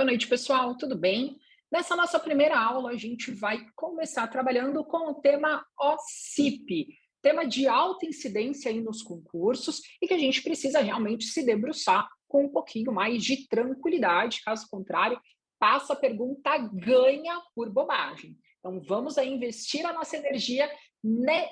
Boa noite, pessoal. Tudo bem? Nessa nossa primeira aula, a gente vai começar trabalhando com o tema OCIP, tema de alta incidência aí nos concursos e que a gente precisa realmente se debruçar com um pouquinho mais de tranquilidade, caso contrário, passa a pergunta, ganha por bobagem. Então, vamos aí investir a nossa energia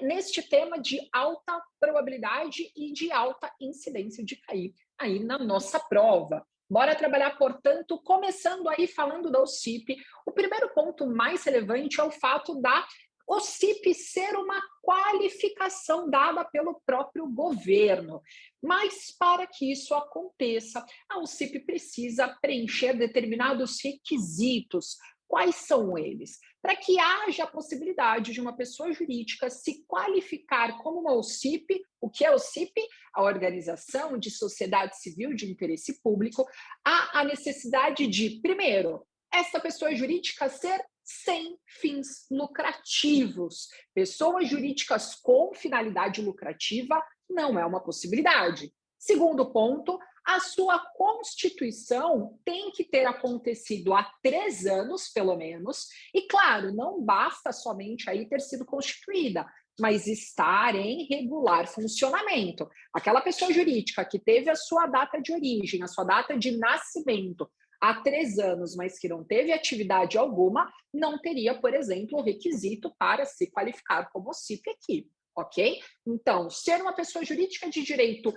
neste tema de alta probabilidade e de alta incidência de cair aí na nossa prova. Bora trabalhar, portanto, começando aí falando da OCIP. O primeiro ponto mais relevante é o fato da OCIP ser uma qualificação dada pelo próprio governo. Mas para que isso aconteça, a OCIP precisa preencher determinados requisitos. Quais são eles? Para que haja a possibilidade de uma pessoa jurídica se qualificar como uma OCIP, o que é OCIP? A Organização de Sociedade Civil de Interesse Público, há a necessidade de, primeiro, esta pessoa jurídica ser sem fins lucrativos. Pessoas jurídicas com finalidade lucrativa não é uma possibilidade. Segundo ponto, a sua constituição tem que ter acontecido há 3 anos, pelo menos, e claro, não basta somente aí ter sido constituída, mas estar em regular funcionamento. Aquela pessoa jurídica que teve a sua data de origem, a sua data de nascimento há 3 anos, mas que não teve atividade alguma, não teria, por exemplo, o requisito para se qualificar como OCIP aqui. Ok? Então, ser uma pessoa jurídica de direito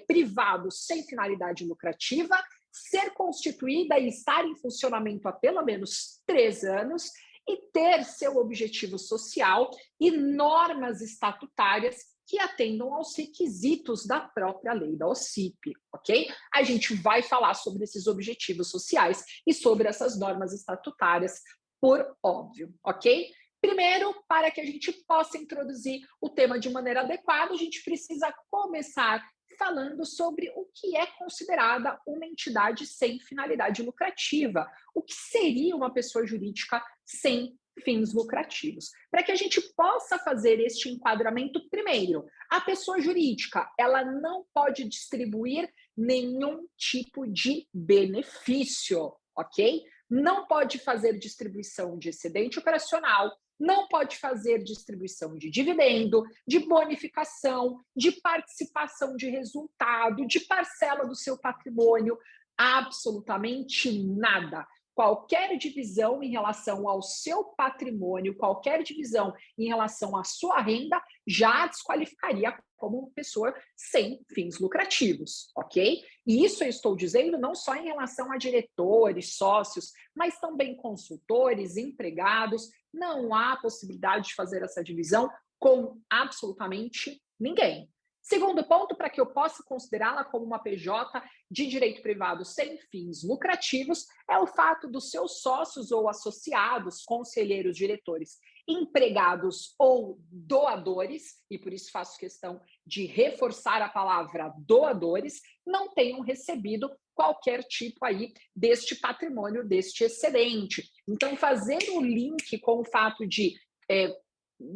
privado sem finalidade lucrativa, ser constituída e estar em funcionamento há pelo menos 3 anos e ter seu objetivo social e normas estatutárias que atendam aos requisitos da própria lei da OCIP, ok? A gente vai falar sobre esses objetivos sociais e sobre essas normas estatutárias, por óbvio, ok? Primeiro, para que a gente possa introduzir o tema de maneira adequada, a gente precisa começar falando sobre o que é considerada uma entidade sem finalidade lucrativa. O que seria uma pessoa jurídica sem fins lucrativos? Para que a gente possa fazer este enquadramento, primeiro, a pessoa jurídica, ela não pode distribuir nenhum tipo de benefício, ok? Não pode fazer distribuição de excedente operacional, não pode fazer distribuição de dividendo, de bonificação, de participação de resultado, de parcela do seu patrimônio, absolutamente nada. Qualquer divisão em relação ao seu patrimônio, qualquer divisão em relação à sua renda, já desqualificaria como uma pessoa sem fins lucrativos, ok? E isso eu estou dizendo não só em relação a diretores, sócios, mas também consultores, empregados. Não há possibilidade de fazer essa divisão com absolutamente ninguém. Segundo ponto, para que eu possa considerá-la como uma PJ de direito privado sem fins lucrativos, é o fato dos seus sócios ou associados, conselheiros, diretores, empregados ou doadores, e por isso faço questão de reforçar a palavra doadores, não tenham recebido qualquer tipo aí deste patrimônio, deste excedente. Então, fazer o link com o fato de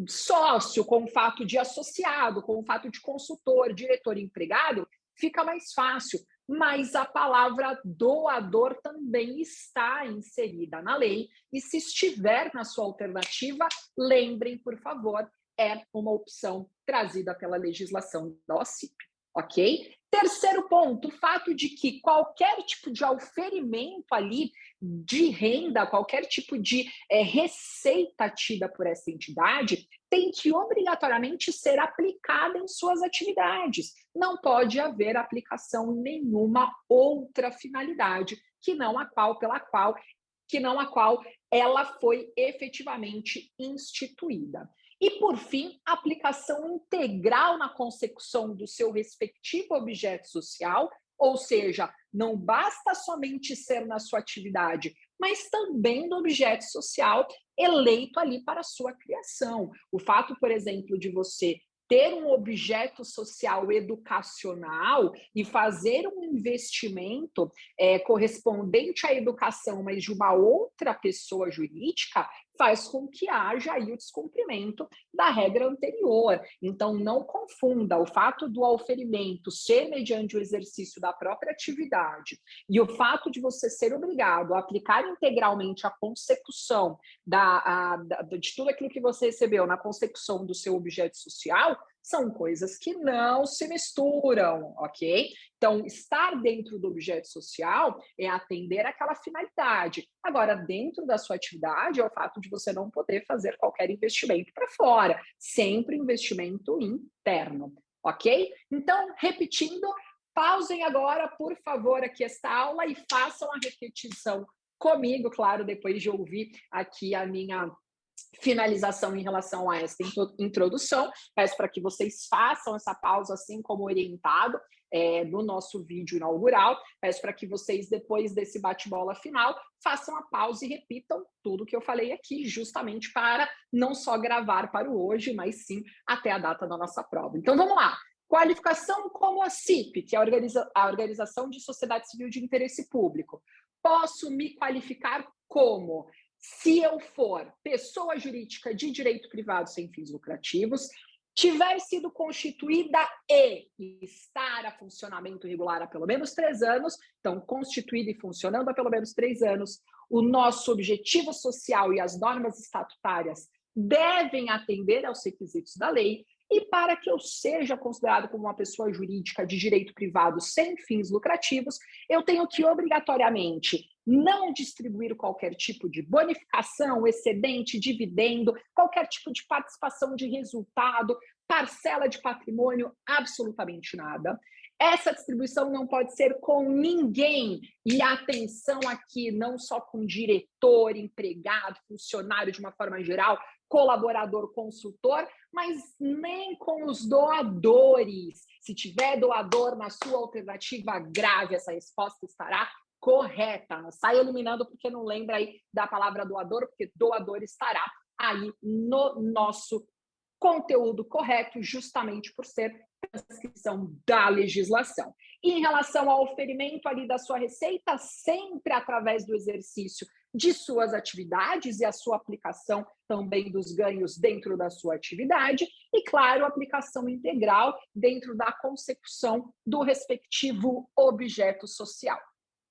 sócio, com o fato de associado, com o fato de consultor, diretor e empregado, fica mais fácil. Mas a palavra doador também está inserida na lei e se estiver na sua alternativa, lembrem, por favor, é uma opção trazida pela legislação da OCIP, ok? Terceiro ponto, o fato de que qualquer tipo de auferimento ali de renda, qualquer tipo de receita tida por essa entidade, tem que obrigatoriamente ser aplicada em suas atividades. Não pode haver aplicação em nenhuma outra finalidade que não a qual ela foi efetivamente instituída. E, por fim, aplicação integral na consecução do seu respectivo objeto social, ou seja, não basta somente ser na sua atividade, mas também do objeto social eleito ali para a sua criação. O fato, por exemplo, de você ter um objeto social educacional e fazer um investimento correspondente à educação, mas de uma outra pessoa jurídica, faz com que haja aí o descumprimento da regra anterior. Então, não confunda o fato do auferimento ser mediante o exercício da própria atividade e o fato de você ser obrigado a aplicar integralmente a consecução de tudo aquilo que você recebeu na consecução do seu objeto social, são coisas que não se misturam, ok? Então, estar dentro do objeto social é atender aquela finalidade. Agora, dentro da sua atividade, é o fato de você não poder fazer qualquer investimento para fora, sempre investimento interno, ok? Então, repetindo, pausem agora, por favor, aqui esta aula e façam a repetição comigo, claro, depois de ouvir aqui a minha finalização em relação a esta introdução. Peço para que vocês façam essa pausa, assim como orientado no nosso vídeo inaugural. Peço para que vocês, depois desse bate-bola final, façam a pausa e repitam tudo que eu falei aqui, justamente para não só gravar para o hoje, mas sim até a data da nossa prova. Então, vamos lá. Qualificação como a CIP, que é a Organização de Sociedade Civil de Interesse Público. Posso me qualificar como? Se eu for pessoa jurídica de direito privado sem fins lucrativos, tiver sido constituída e estar a funcionamento regular há pelo menos 3 anos, então constituída e funcionando há pelo menos 3 anos, o nosso objetivo social e as normas estatutárias devem atender aos requisitos da lei, e para que eu seja considerado como uma pessoa jurídica de direito privado sem fins lucrativos, eu tenho que obrigatoriamente não distribuir qualquer tipo de bonificação, excedente, dividendo, qualquer tipo de participação de resultado, parcela de patrimônio, absolutamente nada. Essa distribuição não pode ser com ninguém. E atenção aqui, não só com diretor, empregado, funcionário de uma forma geral, colaborador, consultor, mas nem com os doadores. Se tiver doador na sua alternativa grave, essa resposta estará correta. Não sai eliminando porque não lembra aí da palavra doador, porque doador estará aí no nosso conteúdo correto, justamente por ser transcrição da legislação. E em relação ao oferimento ali da sua receita, sempre através do exercício de suas atividades e a sua aplicação também dos ganhos dentro da sua atividade e, claro, aplicação integral dentro da consecução do respectivo objeto social.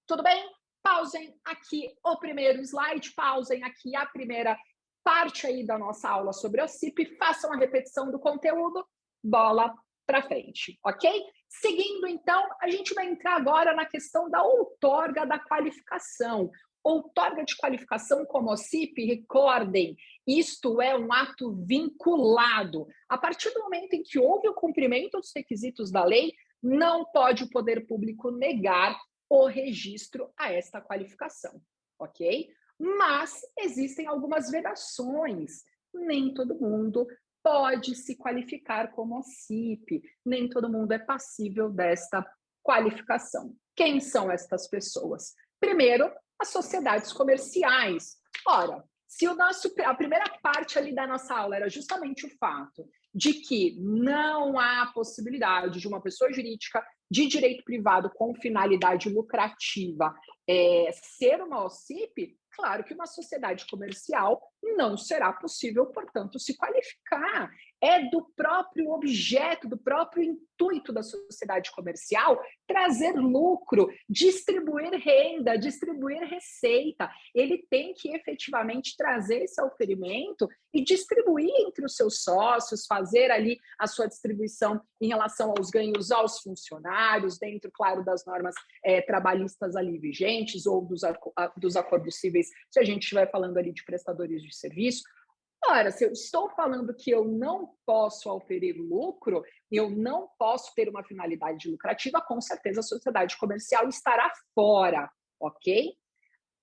Tudo bem? Pausem aqui o primeiro slide, pausem aqui a primeira parte aí da nossa aula sobre o OSCP, façam a repetição do conteúdo, bola para frente, ok? Seguindo, então, a gente vai entrar agora na questão da outorga da qualificação. Outorga de qualificação como OSCP, recordem, isto é um ato vinculado. A partir do momento em que houve o cumprimento dos requisitos da lei, não pode o poder público negar o registro a esta qualificação, ok? Mas existem algumas vedações. Nem todo mundo pode se qualificar como OSCP, nem todo mundo é passível desta qualificação. Quem são estas pessoas? Primeiro, as sociedades comerciais. Ora, se a primeira parte ali da nossa aula era justamente o fato de que não há possibilidade de uma pessoa jurídica de direito privado com finalidade lucrativa ser uma OSCP, claro que uma sociedade comercial não será possível, portanto, se qualificar. É do próprio objeto, do próprio intuito da sociedade comercial trazer lucro, distribuir renda, distribuir receita. Ele tem que efetivamente trazer esse oferimento e distribuir entre os seus sócios, fazer ali a sua distribuição em relação aos ganhos aos funcionários, dentro, claro, das normas trabalhistas ali vigentes ou dos acordos cíveis, se a gente estiver falando ali de prestadores de serviço. Ora, se eu estou falando que eu não posso oferir lucro, eu não posso ter uma finalidade lucrativa, com certeza a sociedade comercial estará fora, ok?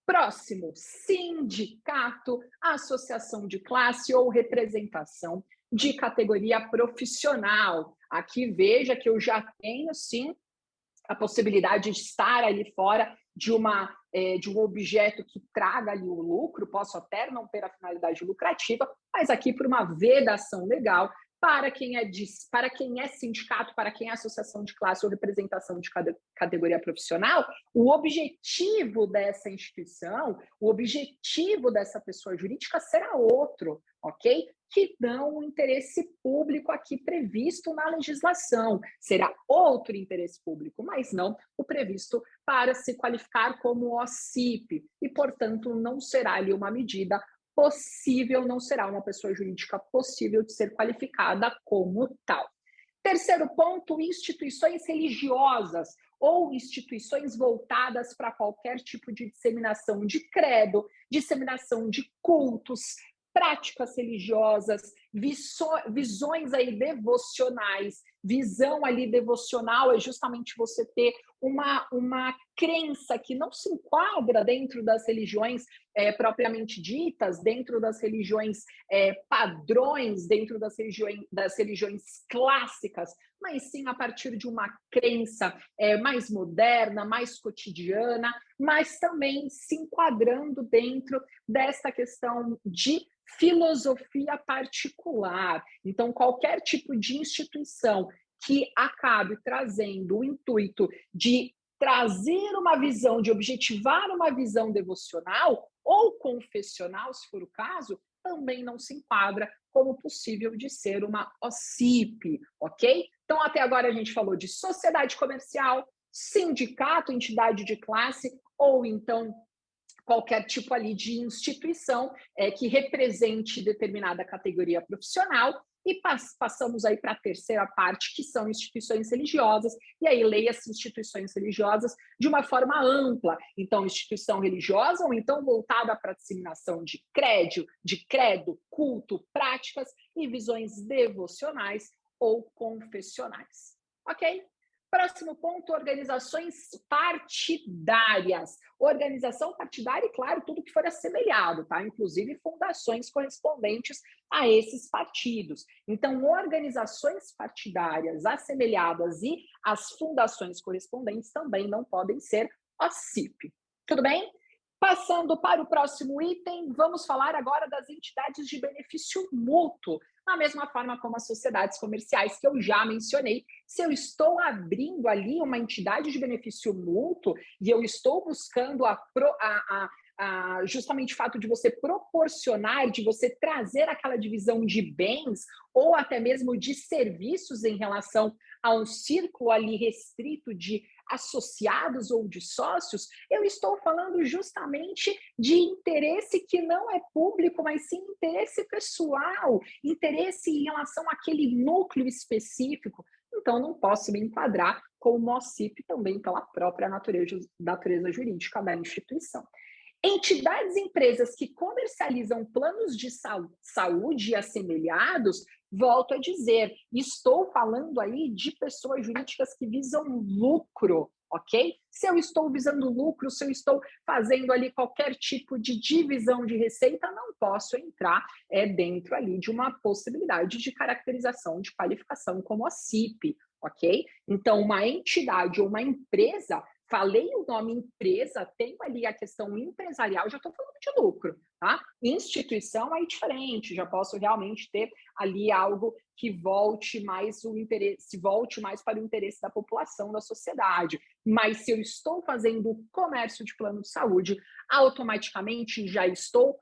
Próximo, sindicato, associação de classe ou representação de categoria profissional. Aqui veja que eu já tenho, sim, a possibilidade de estar ali fora de um objeto que traga ali o lucro, posso até não ter a finalidade lucrativa, mas aqui por uma vedação legal, para quem é sindicato, para quem é associação de classe ou representação de categoria profissional, o objetivo dessa instituição, o objetivo dessa pessoa jurídica será outro, ok? Que não o interesse público aqui previsto na legislação. Será outro interesse público, mas não o previsto para se qualificar como OCIP. E, portanto, não será ali uma medida possível, não será uma pessoa jurídica possível de ser qualificada como tal. Terceiro ponto, instituições religiosas ou instituições voltadas para qualquer tipo de disseminação de credo, disseminação de cultos, práticas religiosas, visões aí devocionais. Visão ali devocional é justamente você ter uma crença que não se enquadra dentro das religiões propriamente ditas, dentro das religiões padrões, dentro das religiões clássicas, mas sim a partir de uma crença mais moderna, mais cotidiana, mas também se enquadrando dentro dessa questão de filosofia particular. Então, qualquer tipo de instituição que acabe trazendo o intuito de trazer uma visão, de objetivar uma visão devocional ou confessional, se for o caso, também não se enquadra como possível de ser uma OCIP, ok? Então, até agora a gente falou de sociedade comercial, sindicato, entidade de classe, ou então qualquer tipo ali de instituição que represente determinada categoria profissional, e passamos aí para a terceira parte, que são instituições religiosas, e aí leia-se instituições religiosas de uma forma ampla. Então, instituição religiosa, ou então voltada para a disseminação de credo, culto, práticas e visões devocionais ou confessionais. Ok? Próximo ponto, organizações partidárias. Organização partidária e, claro, tudo que for assemelhado, tá? Inclusive fundações correspondentes a esses partidos. Então, organizações partidárias assemelhadas e as fundações correspondentes também não podem ser OCIP. Tudo bem? Passando para o próximo item, vamos falar agora das entidades de benefício mútuo, da mesma forma como as sociedades comerciais que eu já mencionei. Se eu estou abrindo ali uma entidade de benefício mútuo e eu estou buscando justamente o fato de você proporcionar, de você trazer aquela divisão de bens ou até mesmo de serviços em relação a um círculo ali restrito de associados ou de sócios, eu estou falando justamente de interesse que não é público, mas sim interesse pessoal, interesse em relação àquele núcleo específico. Então, não posso me enquadrar como OCIP também pela própria natureza jurídica da instituição. Entidades e empresas que comercializam planos de saúde assemelhados, volto a dizer, estou falando aí de pessoas jurídicas que visam lucro, ok? Se eu estou visando lucro, se eu estou fazendo ali qualquer tipo de divisão de receita, não posso entrar dentro ali de uma possibilidade de caracterização, de qualificação como a CIP, ok? Então, uma entidade ou uma empresa, falei o nome empresa, tenho ali a questão empresarial, já estou falando de lucro, tá? Instituição é diferente, já posso realmente ter ali algo que volte mais para o interesse da população, da sociedade. Mas se eu estou fazendo comércio de plano de saúde, automaticamente já estou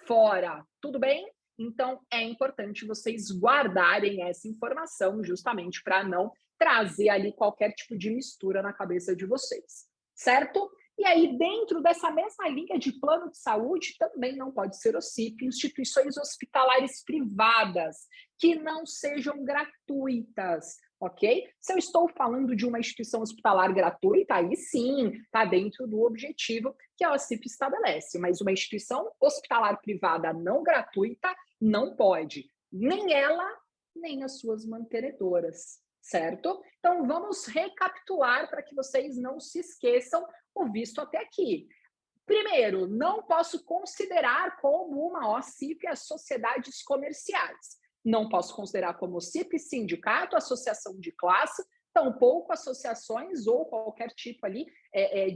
fora. Tudo bem? Então, é importante vocês guardarem essa informação justamente para não trazer ali qualquer tipo de mistura na cabeça de vocês, certo? E aí, dentro dessa mesma linha de plano de saúde, também não pode ser OCIP, instituições hospitalares privadas, que não sejam gratuitas, ok? Se eu estou falando de uma instituição hospitalar gratuita, aí sim, está dentro do objetivo que a OCIP estabelece, mas uma instituição hospitalar privada não gratuita não pode, nem ela, nem as suas mantenedoras, certo? Então, vamos recapitular para que vocês não se esqueçam o visto até aqui. Primeiro, não posso considerar como uma OCIP as sociedades comerciais. Não posso considerar como OCIP sindicato, associação de classe, tampouco associações ou qualquer tipo ali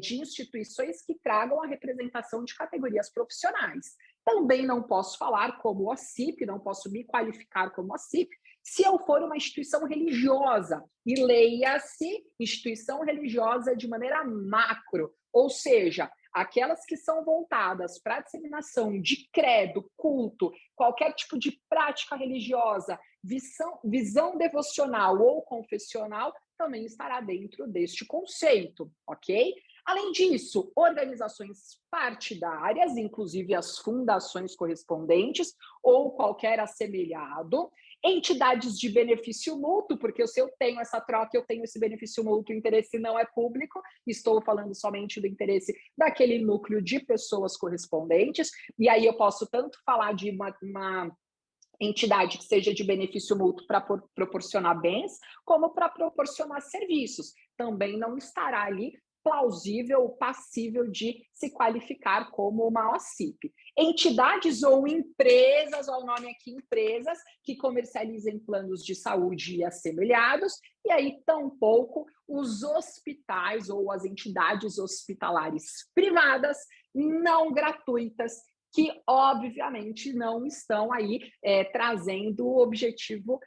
de instituições que tragam a representação de categorias profissionais. Também não posso falar como OCIP, não posso me qualificar como OCIP Se eu for uma instituição religiosa, e leia-se instituição religiosa de maneira macro, ou seja, aquelas que são voltadas para a disseminação de credo, culto, qualquer tipo de prática religiosa, visão devocional ou confessional, também estará dentro deste conceito, ok? Além disso, organizações partidárias, inclusive as fundações correspondentes ou qualquer assemelhado, entidades de benefício mútuo, porque se eu tenho essa troca, eu tenho esse benefício mútuo, o interesse não é público, estou falando somente do interesse daquele núcleo de pessoas correspondentes, e aí eu posso tanto falar de uma entidade que seja de benefício mútuo para proporcionar bens, como para proporcionar serviços. Também não estará ali plausível ou passível de se qualificar como uma OCIP. Entidades ou empresas, olha o nome aqui, empresas que comercializem planos de saúde e assemelhados, e aí tampouco os hospitais ou as entidades hospitalares privadas não gratuitas, que obviamente não estão aí trazendo o objetivo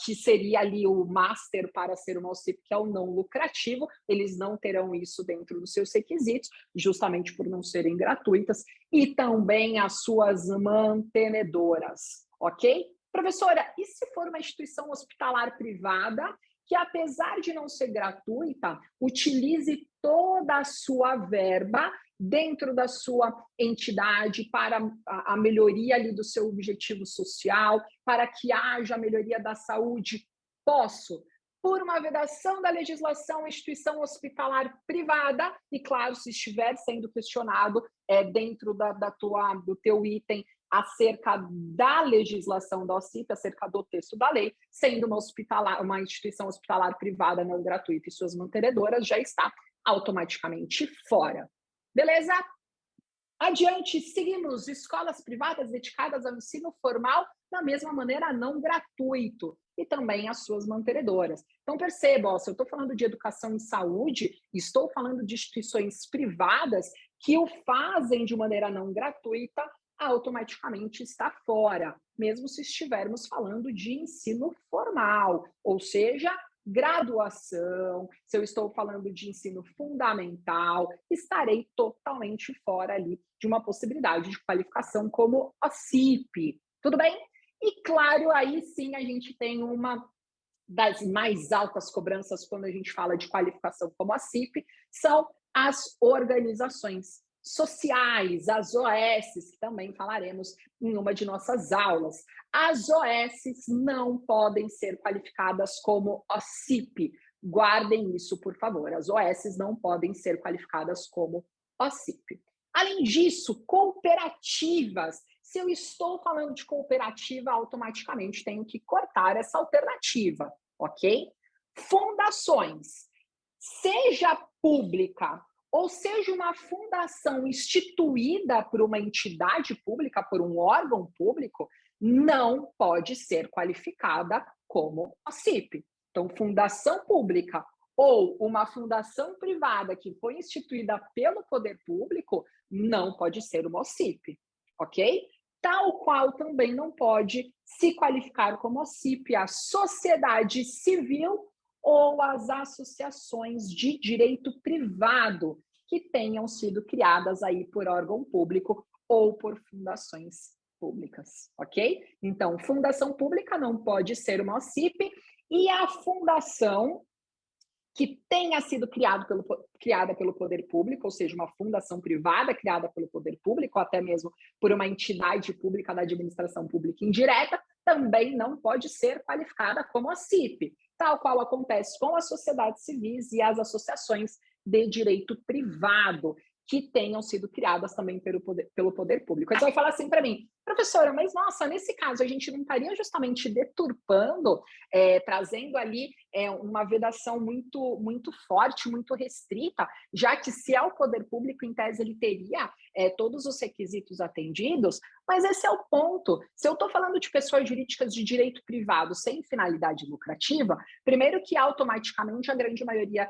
que seria ali o master para ser uma OCIP, que é o não lucrativo. Eles não terão isso dentro dos seus requisitos, justamente por não serem gratuitas, e também as suas mantenedoras, ok? Professora, e se for uma instituição hospitalar privada que, apesar de não ser gratuita, utilize toda a sua verba dentro da sua entidade para a melhoria ali do seu objetivo social, para que haja a melhoria da saúde? Posso, por uma vedação da legislação, instituição hospitalar privada, e claro, se estiver sendo questionado dentro do teu item acerca da legislação da OCIP, acerca do texto da lei, sendo uma instituição hospitalar privada não gratuita e suas mantenedoras, já está automaticamente fora. Beleza? Adiante, seguimos. Escolas privadas dedicadas ao ensino formal, da mesma maneira, não gratuito, e também as suas mantenedoras. Então, perceba, se eu estou falando de educação e saúde, estou falando de instituições privadas que o fazem de maneira não gratuita, automaticamente está fora, mesmo se estivermos falando de ensino formal, ou seja, graduação, se eu estou falando de ensino fundamental, estarei totalmente fora ali de uma possibilidade de qualificação como OCIP. Tudo bem? E claro, aí sim a gente tem uma das mais altas cobranças quando a gente fala de qualificação como OCIP, são as organizações sociais, as OS, que também falaremos em uma de nossas aulas. As OS não podem ser qualificadas como OCIP. Guardem isso, por favor. As OS não podem ser qualificadas como OCIP. Além disso, cooperativas. Se eu estou falando de cooperativa, automaticamente tenho que cortar essa alternativa, ok? Fundações, seja pública ou seja uma fundação instituída por uma entidade pública, por um órgão público, não pode ser qualificada como OCIP. Então, fundação pública ou uma fundação privada que foi instituída pelo poder público não pode ser uma OCIP, ok? Tal qual também não pode se qualificar como OCIP a sociedade civil ou as associações de direito privado que tenham sido criadas aí por órgão público ou por fundações públicas, ok? Então, fundação pública não pode ser uma OCIP, e a fundação que tenha sido criada pelo poder público, ou seja, uma fundação privada criada pelo poder público, ou até mesmo por uma entidade pública da administração pública indireta, também não pode ser qualificada como OCIP, tal qual acontece com as sociedades civis e as associações de direito privado, que tenham sido criadas também pelo poder público. Aí você vai falar assim para mim, professora, mas nossa, nesse caso a gente não estaria justamente deturpando, trazendo ali uma vedação muito, muito forte, muito restrita, já que se é o poder público, em tese ele teria todos os requisitos atendidos, mas esse é o ponto. Se eu estou falando de pessoas jurídicas de direito privado sem finalidade lucrativa, primeiro que automaticamente a grande maioria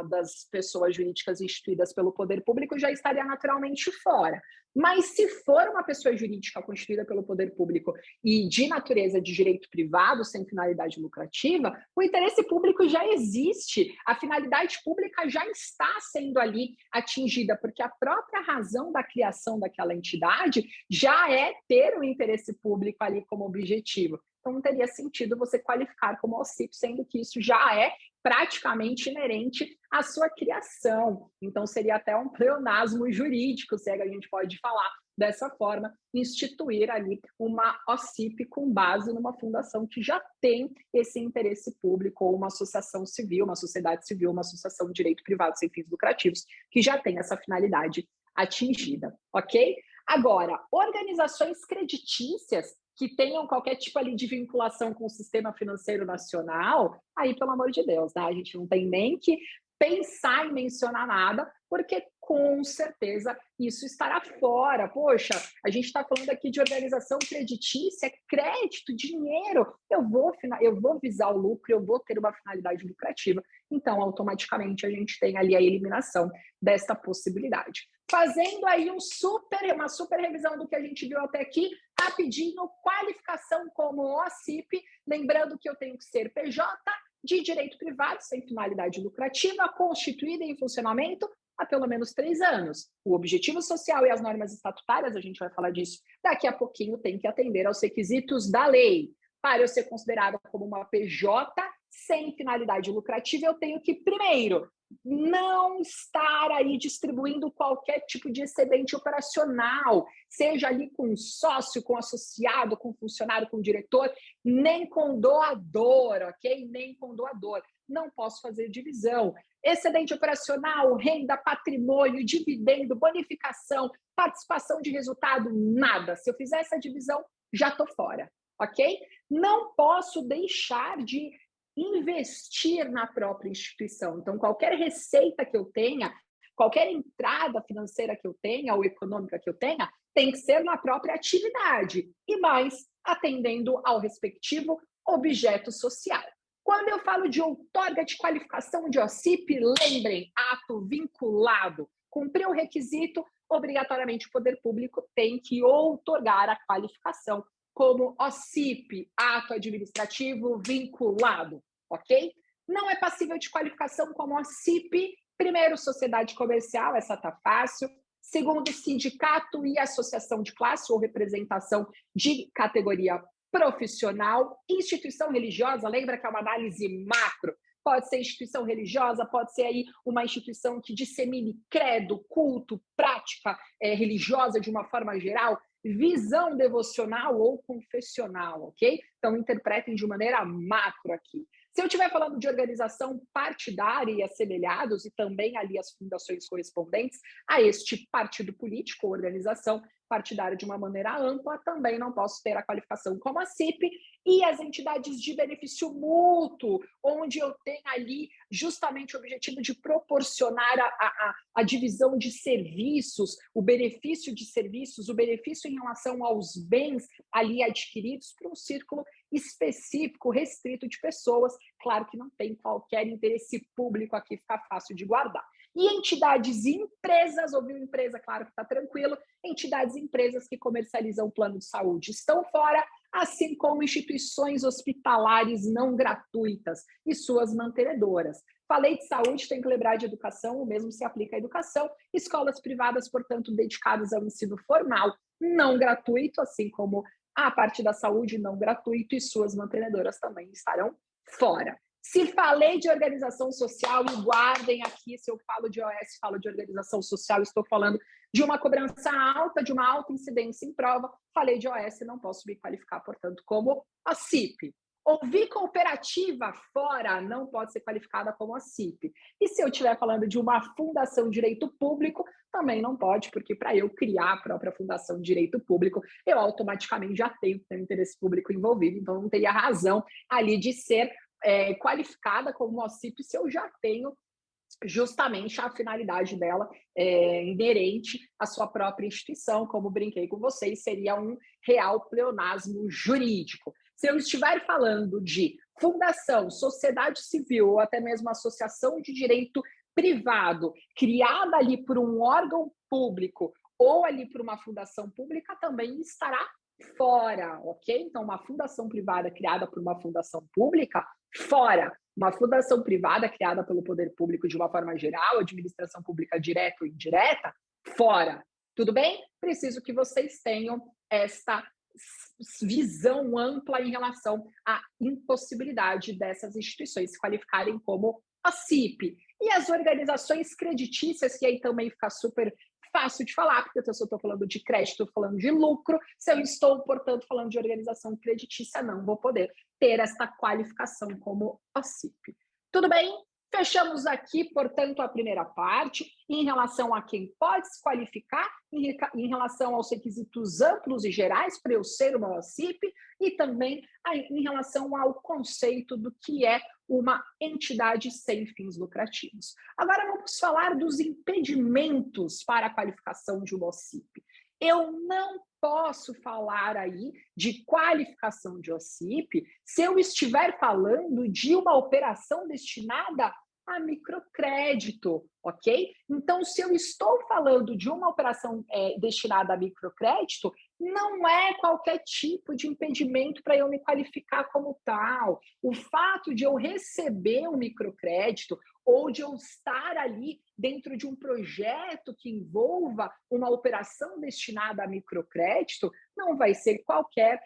das pessoas jurídicas instituídas pelo poder público já estaria naturalmente fora. Mas se for uma pessoa pessoa jurídica constituída pelo poder público e de natureza de direito privado, sem finalidade lucrativa, o interesse público já existe, a finalidade pública já está sendo ali atingida, porque a própria razão da criação daquela entidade já é ter o interesse público ali como objetivo. Então, não teria sentido você qualificar como OCIP, sendo que isso já é praticamente inerente à sua criação. Então, seria até um pleonasmo jurídico, se é que a gente pode falar dessa forma, instituir ali uma OCIP com base numa fundação que já tem esse interesse público, ou uma associação civil, uma sociedade civil, uma associação de direito privado sem fins lucrativos, que já tem essa finalidade atingida, ok? Agora, organizações creditícias que tenham qualquer tipo ali de vinculação com o sistema financeiro nacional, aí, pelo amor de Deus, né? A gente não tem nem que pensar em mencionar nada, porque com certeza isso estará fora. Poxa, a gente está falando aqui de organização creditícia, crédito, dinheiro. Eu vou visar o lucro, eu vou ter uma finalidade lucrativa. Então, automaticamente, a gente tem ali a eliminação desta possibilidade. Fazendo aí uma super revisão do que a gente viu até aqui, rapidinho, qualificação como OCIP, lembrando que eu tenho que ser PJ, de direito privado, sem finalidade lucrativa, constituída em funcionamento há pelo menos 3 anos. O objetivo social e as normas estatutárias, a gente vai falar disso daqui a pouquinho, tem que atender aos requisitos da lei. Para eu ser considerada como uma PJ sem finalidade lucrativa, eu tenho que, primeiro, não estar aí distribuindo qualquer tipo de excedente operacional, seja ali com sócio, com associado, com funcionário, com diretor, nem com doador, ok? Nem com doador. Não posso fazer divisão. Excedente operacional, renda, patrimônio, dividendo, bonificação, participação de resultado, nada. Se eu fizer essa divisão, já estou fora, ok? Não posso deixar de investir na própria instituição. Então, qualquer receita que eu tenha, qualquer entrada financeira que eu tenha ou econômica que eu tenha, tem que ser na própria atividade e mais atendendo ao respectivo objeto social. Quando eu falo de outorga de qualificação de OCIP, lembrem, ato vinculado. Cumpriu o requisito, obrigatoriamente o poder público tem que outorgar a qualificação como OCIP, ato administrativo vinculado, ok? Não é passível de qualificação como OCIP, primeiro, sociedade comercial, essa tá fácil. Segundo, sindicato e associação de classe ou representação de categoria profissional. Instituição religiosa, lembra que é uma análise macro, pode ser instituição religiosa, pode ser aí uma instituição que dissemine credo, culto, prática religiosa de uma forma geral, visão devocional ou confessional, ok? Então, interpretem de maneira macro aqui. Se eu estiver falando de organização partidária e assemelhados, e também ali as fundações correspondentes a este partido político ou organização partidária de uma maneira ampla, também não posso ter a qualificação como a CIP, e as entidades de benefício mútuo, onde eu tenho ali justamente o objetivo de proporcionar a divisão de serviços, o benefício de serviços, o benefício em relação aos bens ali adquiridos para um círculo específico, restrito de pessoas. Claro que não tem qualquer interesse público aqui, fica fácil de guardar. E entidades e empresas, ouviu empresa, claro que está tranquilo, entidades e empresas que comercializam o plano de saúde estão fora, assim como instituições hospitalares não gratuitas e suas mantenedoras. Falei de saúde, tem que lembrar de educação, o mesmo se aplica à educação. Escolas privadas, portanto, dedicadas ao ensino formal não gratuito, assim como a parte da saúde não gratuito, e suas mantenedoras também estarão fora. Se falei de organização social, e guardem aqui, se eu falo de OS, falo de organização social, estou falando de uma cobrança alta, de uma alta incidência em prova. Falei de OS, não posso me qualificar, portanto, como a CIP. Ouvir cooperativa fora não pode ser qualificada como a CIP. E se eu estiver falando de uma fundação de direito público, também não pode, porque para eu criar a própria fundação de direito público, eu automaticamente já tenho que ter um interesse público envolvido, então não teria razão ali de ser qualificada como OCIP se eu já tenho justamente a finalidade dela inerente à sua própria instituição, como brinquei com vocês, seria um real pleonasmo jurídico. Se eu estiver falando de fundação, sociedade civil ou até mesmo associação de direito privado, criada ali por um órgão público ou ali por uma fundação pública, também estará fora, ok? Então, uma fundação privada criada por uma fundação pública, fora. Uma fundação privada criada pelo poder público de uma forma geral, administração pública direta ou indireta, fora. Tudo bem? Preciso que vocês tenham esta visão ampla em relação à impossibilidade dessas instituições se qualificarem como OCIP. E as organizações creditícias, que aí também fica super fácil de falar, porque se eu estou falando de crédito, estou falando de lucro, se eu estou, portanto, falando de organização creditícia, não vou poder ter esta qualificação como OCIP. Tudo bem? Fechamos aqui, portanto, a primeira parte em relação a quem pode se qualificar, em relação aos requisitos amplos e gerais para eu ser uma OCIP e também em relação ao conceito do que é uma entidade sem fins lucrativos. Agora vamos falar dos impedimentos para a qualificação de uma OCIP. Eu não posso falar aí de qualificação de OCIP se eu estiver falando de uma operação destinada a microcrédito, ok? Então, se eu estou falando de uma operação destinada a microcrédito, não é qualquer tipo de impedimento para eu me qualificar como tal. O fato de eu receber um microcrédito ou de eu estar ali dentro de um projeto que envolva uma operação destinada a microcrédito, não vai ser qualquer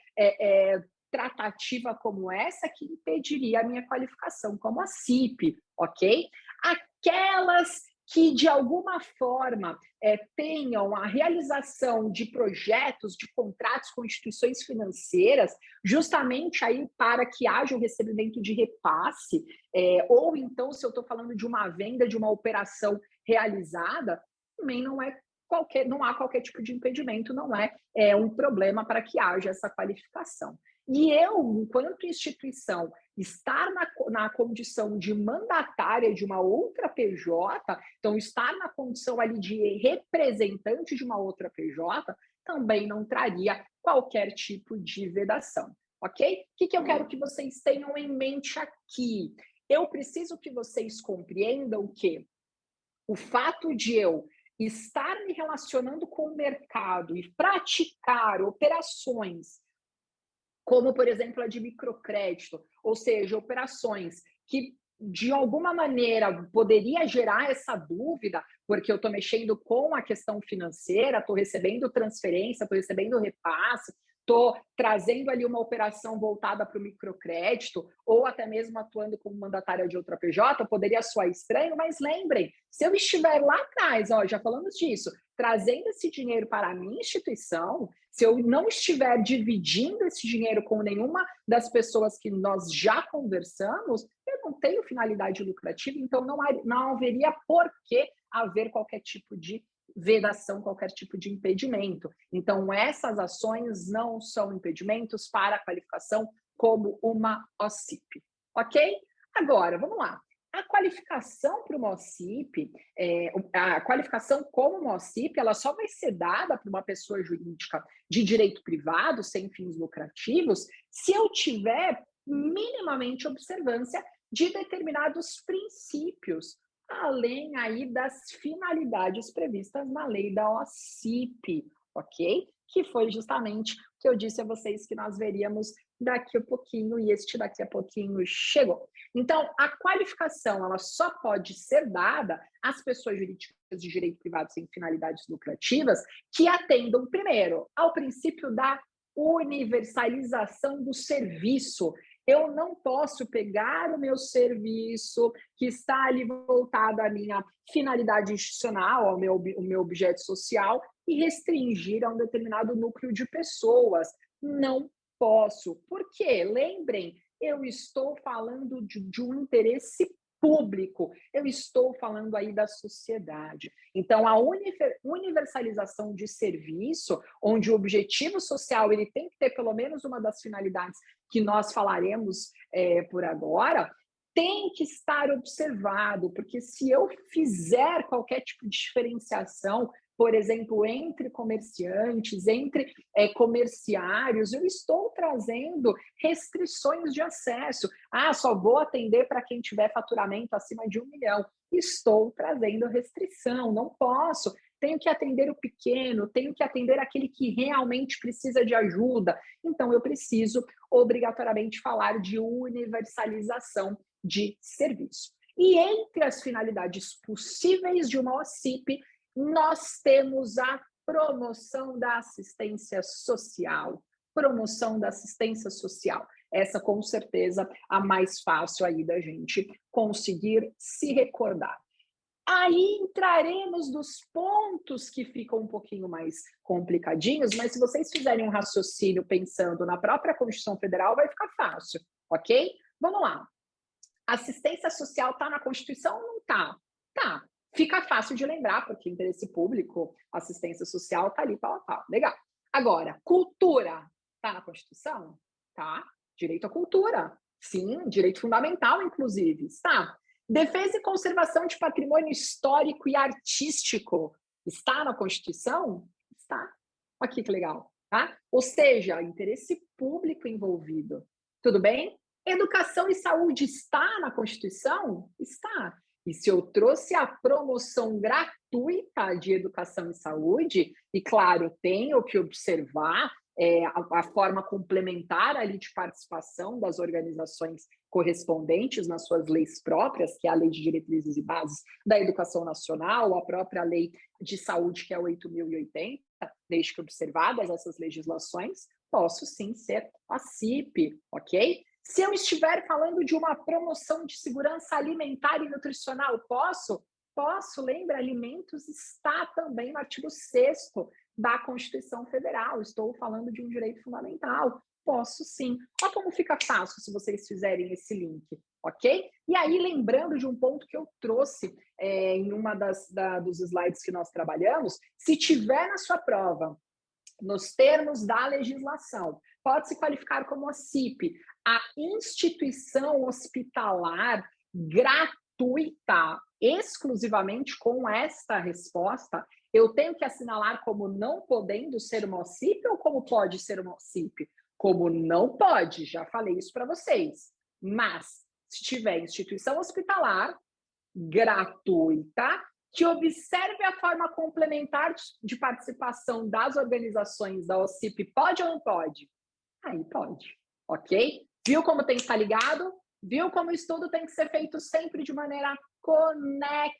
tratativa como essa que impediria a minha qualificação como a CIP, ok? Aquelas que, de alguma forma, tenham a realização de projetos, de contratos com instituições financeiras, justamente aí para que haja um recebimento de repasse, ou então, se eu estou falando de uma venda, de uma operação realizada, também não há qualquer tipo de impedimento, não é um problema para que haja essa qualificação. E eu, enquanto instituição, estar na condição de mandatária de uma outra PJ, então estar na condição ali de representante de uma outra PJ, também não traria qualquer tipo de vedação, ok? O que eu quero que vocês tenham em mente aqui? Eu preciso que vocês compreendam que o fato de eu estar me relacionando com o mercado e praticar operações como, por exemplo, a de microcrédito, ou seja, operações que, de alguma maneira, poderia gerar essa dúvida, porque eu estou mexendo com a questão financeira, estou recebendo transferência, estou recebendo repasse, estou trazendo ali uma operação voltada para o microcrédito, ou até mesmo atuando como mandatária de outra PJ, poderia soar estranho, mas lembrem, se eu estiver lá atrás, já falamos disso, trazendo esse dinheiro para a minha instituição, se eu não estiver dividindo esse dinheiro com nenhuma das pessoas que nós já conversamos, eu não tenho finalidade lucrativa, então não haveria por que haver qualquer tipo de vedação, qualquer tipo de impedimento. Então, essas ações não são impedimentos para a qualificação como uma OCIP, ok? Agora, vamos lá. A qualificação para uma OCIP, a qualificação como uma OCIP, ela só vai ser dada para uma pessoa jurídica de direito privado, sem fins lucrativos, se eu tiver minimamente observância de determinados princípios, além aí das finalidades previstas na lei da OCIP, ok? Que foi justamente o que eu disse a vocês que nós veríamos daqui a pouquinho, e este daqui a pouquinho chegou. Então, a qualificação ela só pode ser dada às pessoas jurídicas de direito privado sem finalidades lucrativas que atendam, primeiro, ao princípio da universalização do serviço. Eu não posso pegar o meu serviço que está ali voltado à minha finalidade institucional, ao meu objeto social, e restringir a um determinado núcleo de pessoas. Não posso. Por quê? Lembrem, eu estou falando de um interesse público, eu estou falando aí da sociedade. Então, a universalização de serviço, onde o objetivo social ele tem que ter pelo menos uma das finalidades que nós falaremos por agora, tem que estar observado, porque se eu fizer qualquer tipo de diferenciação, por exemplo, entre comerciantes, entre comerciários, eu estou trazendo restrições de acesso. Só vou atender para quem tiver faturamento acima de 1 milhão. Estou trazendo restrição, não posso tenho que atender o pequeno, tenho que atender aquele que realmente precisa de ajuda. Então, eu preciso obrigatoriamente falar de universalização de serviço. E entre as finalidades possíveis de uma OCIP, nós temos a promoção da assistência social. Promoção da assistência social. Essa, com certeza, a mais fácil aí da gente conseguir se recordar. Aí entraremos nos pontos que ficam um pouquinho mais complicadinhos, mas se vocês fizerem um raciocínio pensando na própria Constituição Federal, vai ficar fácil, ok? Vamos lá. Assistência social está na Constituição ou não está? Tá. Fica fácil de lembrar, porque interesse público, assistência social está ali, pau a pau. Legal. Agora, cultura está na Constituição? Tá. Direito à cultura. Sim, direito fundamental, inclusive. Está. Defesa e conservação de patrimônio histórico e artístico está na Constituição? Está. Aqui que legal. Tá? Ou seja, interesse público envolvido. Tudo bem? Educação e saúde está na Constituição? Está. E se eu trouxe a promoção gratuita de educação e saúde, e claro, tenho que observar a forma complementar ali de participação das organizações correspondentes nas suas leis próprias, que é a Lei de Diretrizes e Bases da Educação Nacional, a própria Lei de Saúde, que é a 8.080, desde que observadas essas legislações, posso sim ser a CIP, ok? Se eu estiver falando de uma promoção de segurança alimentar e nutricional, posso? Posso, lembra, alimentos está também no artigo 6º da Constituição Federal, estou falando de um direito fundamental, posso sim. Olha como fica fácil se vocês fizerem esse link, ok? E aí, lembrando de um ponto que eu trouxe em uma dos slides que nós trabalhamos, se tiver na sua prova, nos termos da legislação, pode se qualificar como a CIP, a instituição hospitalar gratuita, exclusivamente com esta resposta, eu tenho que assinalar como não podendo ser uma OCIP ou como pode ser uma OCIP? Como não pode, já falei isso para vocês. Mas, se tiver instituição hospitalar gratuita, que observe a forma complementar de participação das organizações da OCIP, pode ou não pode? Aí pode, ok? Viu como tem que estar ligado? Viu como o estudo tem que ser feito sempre de maneira conecta?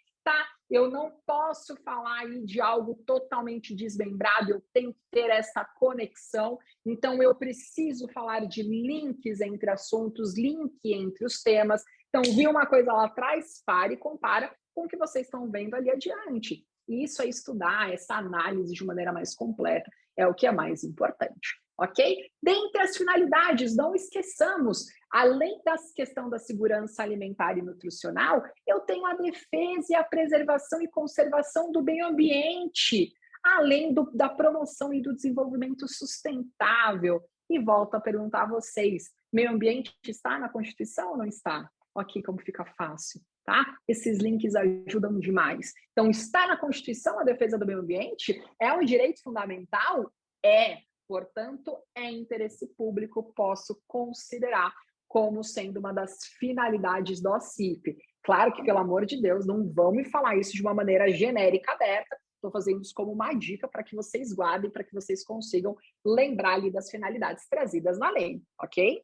Eu não posso falar aí de algo totalmente desmembrado, eu tenho que ter essa conexão. Então, eu preciso falar de links entre assuntos, link entre os temas. Então, viu uma coisa lá atrás? Pare e compara com o que vocês estão vendo ali adiante. Isso é estudar, essa análise de maneira mais completa, é o que é mais importante. Ok? Dentre as finalidades, não esqueçamos, além da questão da segurança alimentar e nutricional, eu tenho a defesa e a preservação e conservação do meio ambiente, além da promoção e do desenvolvimento sustentável. E volto a perguntar a vocês, meio ambiente está na Constituição ou não está? Aqui como fica fácil, tá? Esses links ajudam demais. Então, está na Constituição a defesa do meio ambiente? É um direito fundamental? É. Portanto, é interesse público, posso considerar como sendo uma das finalidades do OCIP. Claro que, pelo amor de Deus, não vão me falar isso de uma maneira genérica, aberta. Estou fazendo isso como uma dica para que vocês guardem, para que vocês consigam lembrar ali das finalidades trazidas na lei, ok?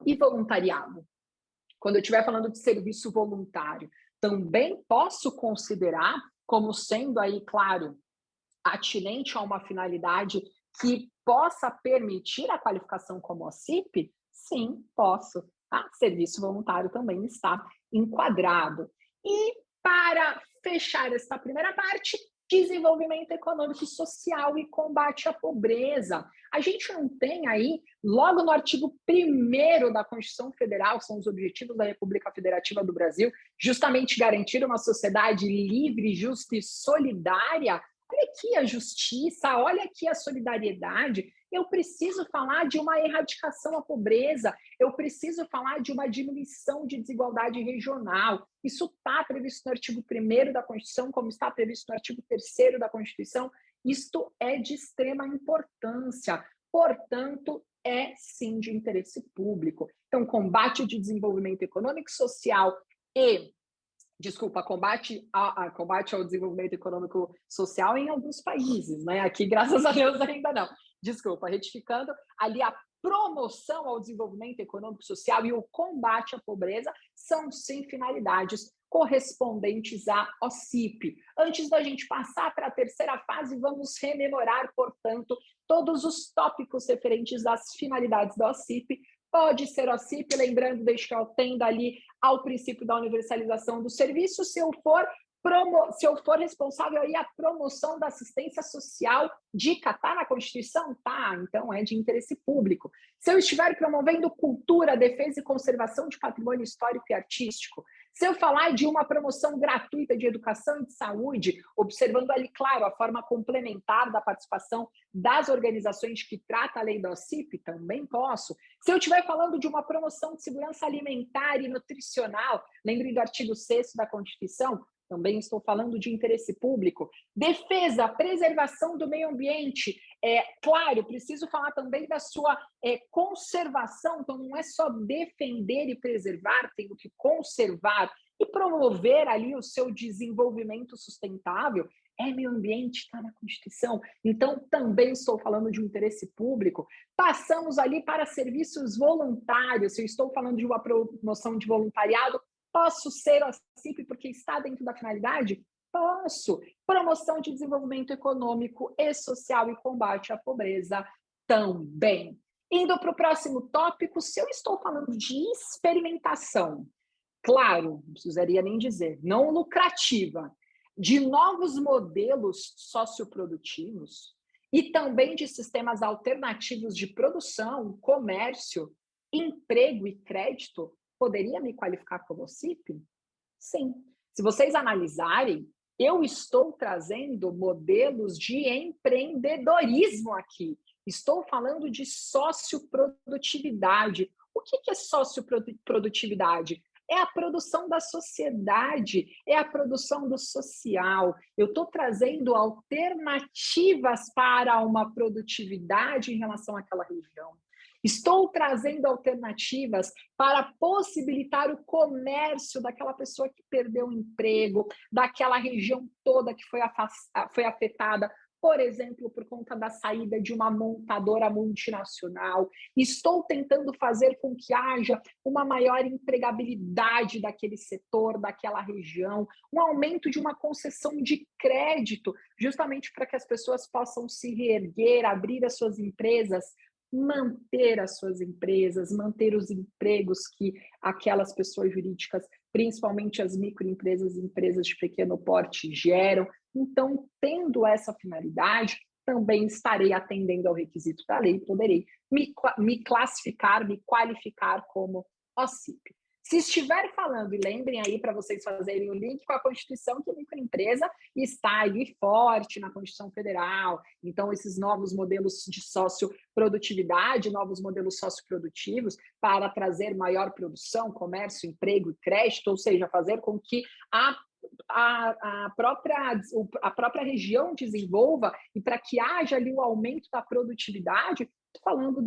E voluntariado? Quando eu estiver falando de serviço voluntário, também posso considerar como sendo aí, claro, atinente a uma finalidade que possa permitir a qualificação como OCIP? Sim, posso. Tá? Serviço voluntário também está enquadrado. E para fechar esta primeira parte, desenvolvimento econômico e social e combate à pobreza. A gente não tem aí, logo no artigo 1º da Constituição Federal, são os objetivos da República Federativa do Brasil, justamente garantir uma sociedade livre, justa e solidária. Olha aqui a justiça, olha aqui a solidariedade. Eu preciso falar de uma erradicação à pobreza, eu preciso falar de uma diminuição de desigualdade regional. Isso está previsto no artigo 1º da Constituição, como está previsto no artigo 3º da Constituição. Isto é de extrema importância, portanto, é sim de interesse público. Então, combate de desenvolvimento econômico, social e Desculpa, combate ao desenvolvimento econômico social em alguns países, né? Aqui, graças a Deus, ainda não. Desculpa, retificando, ali a promoção ao desenvolvimento econômico social e o combate à pobreza são, sim, finalidades correspondentes à OCIP. Antes da gente passar para a terceira fase, vamos rememorar, portanto, todos os tópicos referentes às finalidades da OCIP. Pode ser OCIP, lembrando, desde que eu atenda ali ao princípio da universalização do serviço, se eu for responsável aí a promoção da assistência social, dica, tá na Constituição? Tá, então é de interesse público. Se eu estiver promovendo cultura, defesa e conservação de patrimônio histórico e artístico, se eu falar de uma promoção gratuita de educação e de saúde, observando ali, claro, a forma complementar da participação das organizações que trata a lei da OCIP, também posso. Se eu estiver falando de uma promoção de segurança alimentar e nutricional, lembre do artigo 6º da Constituição, também estou falando de interesse público. Defesa, preservação do meio ambiente. Claro, preciso falar também da sua conservação, então não é só defender e preservar, tenho que conservar e promover ali o seu desenvolvimento sustentável. Meio ambiente, está na Constituição. Então, também estou falando de um interesse público. Passamos ali para serviços voluntários. Se eu estou falando de uma promoção de voluntariado, posso ser OCIP porque está dentro da finalidade? Posso. Promoção de desenvolvimento econômico e social e combate à pobreza também. Indo para o próximo tópico, se eu estou falando de experimentação, claro, não precisaria nem dizer, não lucrativa, de novos modelos socioprodutivos e também de sistemas alternativos de produção, comércio, emprego e crédito, poderia me qualificar como OCIP? Sim. Se vocês analisarem, eu estou trazendo modelos de empreendedorismo aqui. Estou falando de socioprodutividade. O que é socioprodutividade? É a produção da sociedade, é a produção do social. Eu estou trazendo alternativas para uma produtividade em relação àquela região. Estou trazendo alternativas para possibilitar o comércio daquela pessoa que perdeu o emprego, daquela região toda que foi afetada, por exemplo, por conta da saída de uma montadora multinacional. Estou tentando fazer com que haja uma maior empregabilidade daquele setor, daquela região, um aumento de uma concessão de crédito, justamente para que as pessoas possam se reerguer, abrir as suas empresas, manter as suas empresas, manter os empregos que aquelas pessoas jurídicas, principalmente as microempresas e empresas de pequeno porte, geram. Então, tendo essa finalidade, também estarei atendendo ao requisito da lei, poderei me classificar, me qualificar como OCIP. Se estiver falando, e lembrem aí para vocês fazerem o link com a Constituição, que a microempresa está aí forte na Constituição Federal. Então, esses novos modelos de socioprodutividade, novos modelos socioprodutivos para trazer maior produção, comércio, emprego e crédito, ou seja, fazer com que a própria região desenvolva e para que haja ali o aumento da produtividade, falando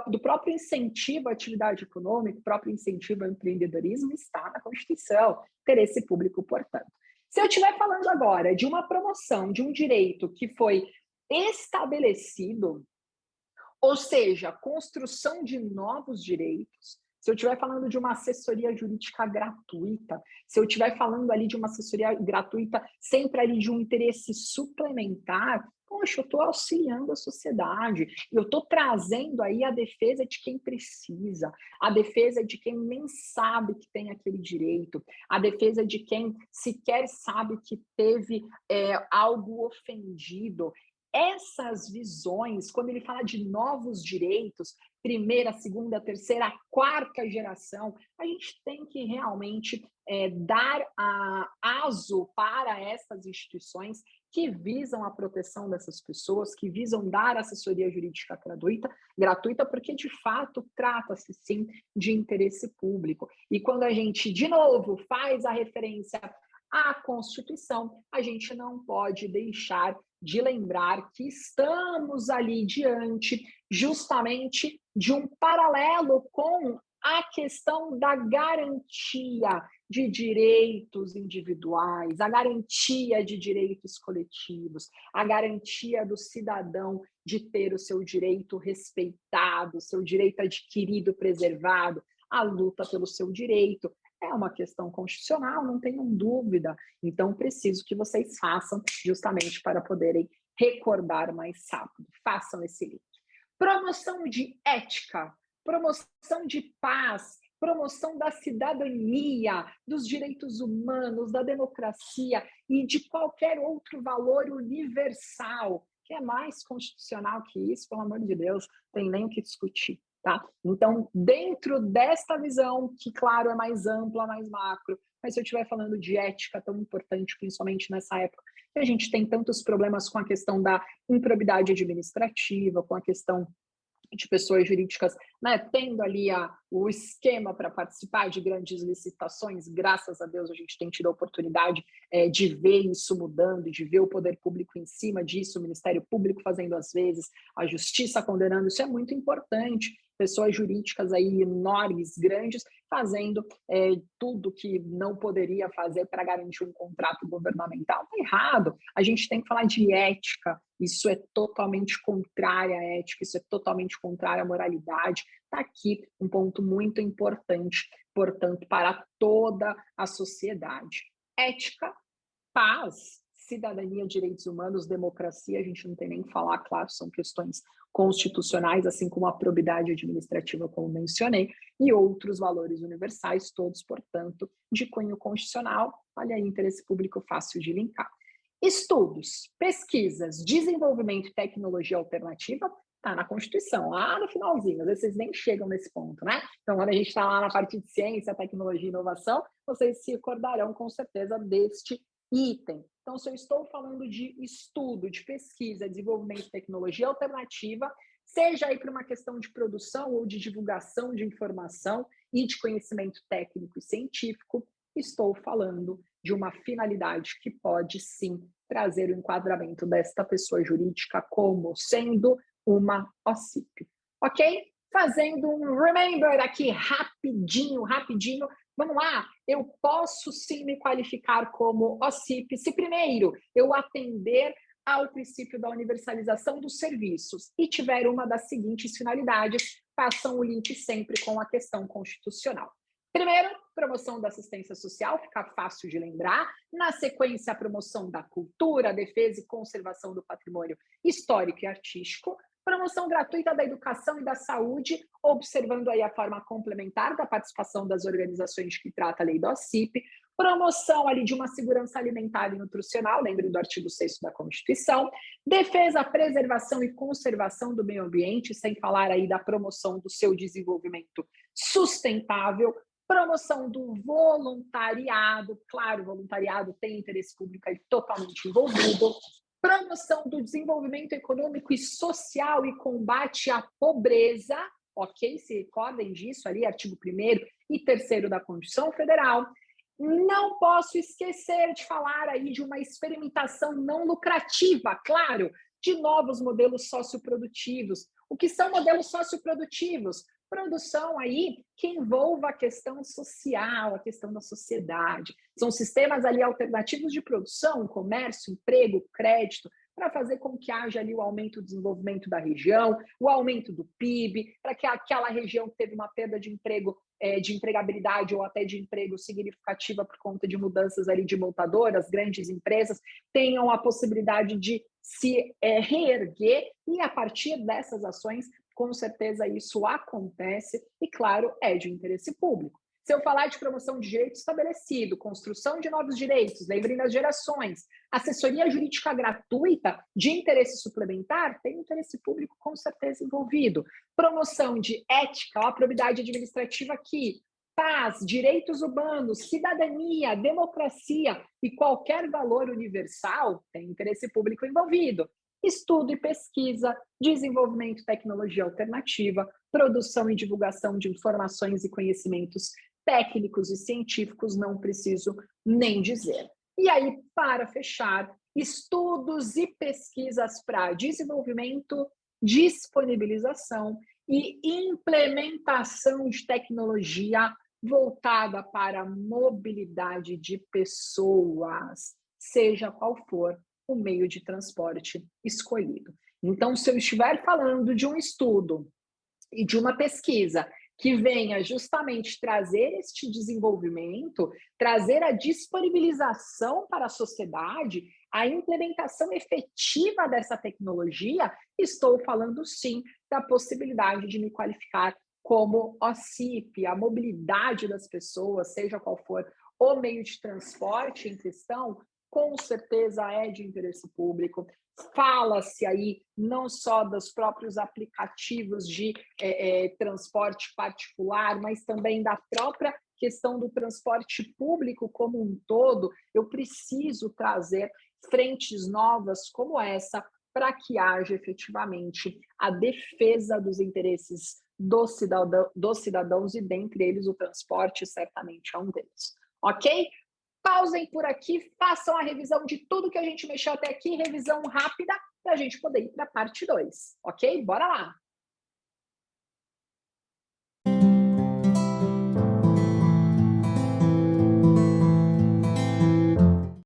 do próprio incentivo à atividade econômica, o próprio incentivo ao empreendedorismo está na Constituição, interesse público, portanto. Se eu estiver falando agora de uma promoção de um direito que foi estabelecido, ou seja, construção de novos direitos, se eu estiver falando de uma assessoria jurídica gratuita, se eu estiver falando ali de uma assessoria gratuita sempre ali de um interesse suplementar, poxa, eu estou auxiliando a sociedade, eu estou trazendo aí a defesa de quem precisa, a defesa de quem nem sabe que tem aquele direito, a defesa de quem sequer sabe que teve algo ofendido. Essas visões, quando ele fala de novos direitos, primeira, segunda, terceira, quarta geração, a gente tem que realmente dar aso para essas instituições que visam a proteção dessas pessoas, que visam dar assessoria jurídica gratuita, porque de fato trata-se sim de interesse público. E quando a gente, de novo, faz a referência à Constituição, a gente não pode deixar de lembrar que estamos ali diante justamente de um paralelo com a questão da garantia de direitos individuais, a garantia de direitos coletivos, a garantia do cidadão de ter o seu direito respeitado, o seu direito adquirido, preservado, a luta pelo seu direito. É uma questão constitucional, não tenham dúvida. Então, preciso que vocês façam justamente para poderem recordar mais rápido. Façam esse link. Promoção de ética, promoção de paz, promoção da cidadania, dos direitos humanos, da democracia e de qualquer outro valor universal, que é mais constitucional que isso, pelo amor de Deus, tem nem o que discutir, tá? Então, dentro desta visão, que claro, é mais ampla, mais macro, mas se eu estiver falando de ética tão importante, principalmente nessa época, que a gente tem tantos problemas com a questão da improbidade administrativa, com a questão de pessoas jurídicas, né, tendo ali o esquema para participar de grandes licitações. Graças a Deus a gente tem tido a oportunidade de ver isso mudando, de ver o poder público em cima disso, o Ministério Público fazendo às vezes, a Justiça condenando. Isso é muito importante. Pessoas jurídicas aí enormes, grandes, fazendo tudo que não poderia fazer para garantir um contrato governamental. Está errado. A gente tem que falar de ética. Isso é totalmente contrário à ética, isso é totalmente contrário à moralidade. Está aqui um ponto muito importante, portanto, para toda a sociedade. Ética, paz, cidadania, direitos humanos, democracia, a gente não tem nem que falar, claro, são questões constitucionais, assim como a probidade administrativa, como mencionei, e outros valores universais, todos, portanto, de cunho constitucional. Olha aí, interesse público fácil de linkar. Estudos, pesquisas, desenvolvimento e tecnologia alternativa, está na Constituição, lá no finalzinho, às vezes vocês nem chegam nesse ponto, né? Então, quando a gente está lá na parte de ciência, tecnologia e inovação, vocês se recordarão com certeza deste item. Então, se eu estou falando de estudo, de pesquisa, desenvolvimento de tecnologia alternativa, seja aí para uma questão de produção ou de divulgação de informação e de conhecimento técnico e científico, estou falando de uma finalidade que pode sim trazer o enquadramento desta pessoa jurídica como sendo uma OCIP. Ok? Fazendo um remember aqui rapidinho. Vamos lá, eu posso sim me qualificar como OCIP se primeiro eu atender ao princípio da universalização dos serviços e tiver uma das seguintes finalidades, façam o link sempre com a questão constitucional. Primeiro, promoção da assistência social, fica fácil de lembrar. Na sequência, a promoção da cultura, defesa e conservação do patrimônio histórico e artístico. Promoção gratuita da educação e da saúde, observando aí a forma complementar da participação das organizações que trata a lei do OCIP. Promoção ali de uma segurança alimentar e nutricional, lembre do artigo 6º da Constituição. Defesa, preservação e conservação do meio ambiente, sem falar aí da promoção do seu desenvolvimento sustentável. Promoção do voluntariado, claro, o voluntariado tem interesse público aí totalmente envolvido. Promoção do desenvolvimento econômico e social e combate à pobreza, ok? Se recordem disso ali, artigo 1º e 3º da Constituição Federal. Não posso esquecer de falar aí de uma experimentação não lucrativa, claro, de novos modelos socioprodutivos. O que são modelos socioprodutivos? Produção aí que envolva a questão social, a questão da sociedade. São sistemas ali alternativos de produção, comércio, emprego, crédito, para fazer com que haja ali o aumento do desenvolvimento da região, o aumento do PIB, para que aquela região que teve uma perda de emprego, de empregabilidade ou até de emprego significativa por conta de mudanças ali de montadoras, grandes empresas, tenham a possibilidade de se reerguer e, a partir dessas ações, com certeza isso acontece e, claro, é de interesse público. Se eu falar de promoção de direito estabelecido, construção de novos direitos, lembrem das gerações, assessoria jurídica gratuita de interesse suplementar, tem interesse público com certeza envolvido. Promoção de ética, a probidade administrativa aqui, paz, direitos humanos, cidadania, democracia e qualquer valor universal, tem interesse público envolvido. Estudo e pesquisa, desenvolvimento e tecnologia alternativa, produção e divulgação de informações e conhecimentos técnicos e científicos, não preciso nem dizer. E aí, para fechar, estudos e pesquisas para desenvolvimento, disponibilização e implementação de tecnologia voltada para a mobilidade de pessoas, seja qual for o meio de transporte escolhido. Então, se eu estiver falando de um estudo e de uma pesquisa que venha justamente trazer este desenvolvimento, trazer a disponibilização para a sociedade, a implementação efetiva dessa tecnologia, estou falando sim da possibilidade de me qualificar como OCIP, a mobilidade das pessoas, seja qual for o meio de transporte em questão, com certeza é de interesse público. Fala-se aí não só dos próprios aplicativos de transporte particular, mas também da própria questão do transporte público como um todo. Eu preciso trazer frentes novas como essa para que haja efetivamente a defesa dos interesses dos cidadãos e, dentre eles, o transporte certamente é um deles. Ok? Pausem por aqui, façam a revisão de tudo que a gente mexeu até aqui, revisão rápida, para a gente poder ir para a parte 2, ok? Bora lá!